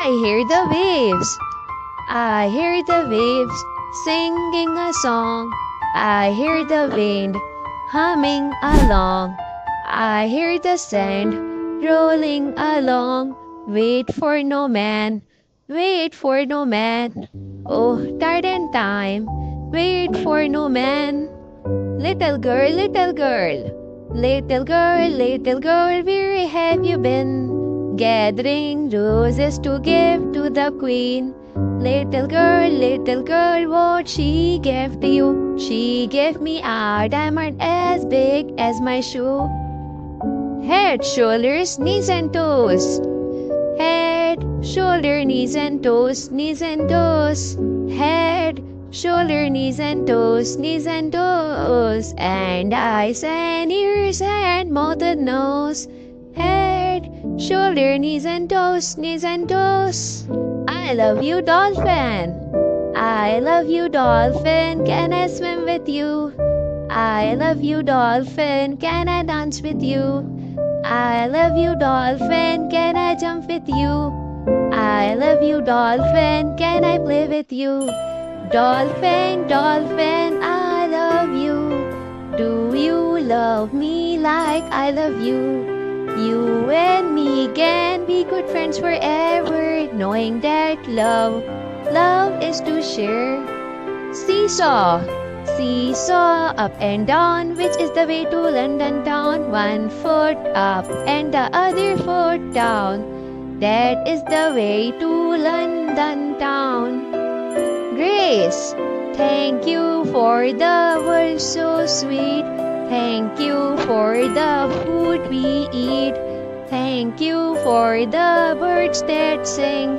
I hear the waves. I hear the waves singing a song. I hear the wind humming along. I hear the sand rolling along. Wait for no man, wait for no man. Oh, tired and time, wait for no man. Little girl, little girl, little girl, where have you been? Gathering roses to give to the queen. Little girl, what she gave to you? She gave me a diamond as big as my shoe. Head, shoulders, knees and toes. Head, shoulder, knees and toes, knees and toes. Head, shoulder, knees and toes, knees and toes. And eyes and ears and mouth and nose. Head, shoulder, knees and toes, knees and toes. I love you, dolphin. I love you, dolphin. Can I swim with you? I love you, dolphin. Can I dance with you? I love you, dolphin. Can I jump with you? I love you, dolphin. Can I play with you? Dolphin, dolphin, I love you. Do you love me like I love you? You and me can be good friends forever, knowing that love is to share. Seesaw, seesaw, up and down, which is the way to London town? One foot up and the other foot down. That is the way to London town. Grace, thank you for the words so sweet. Thank you for the food we eat. Thank you for the birds that sing.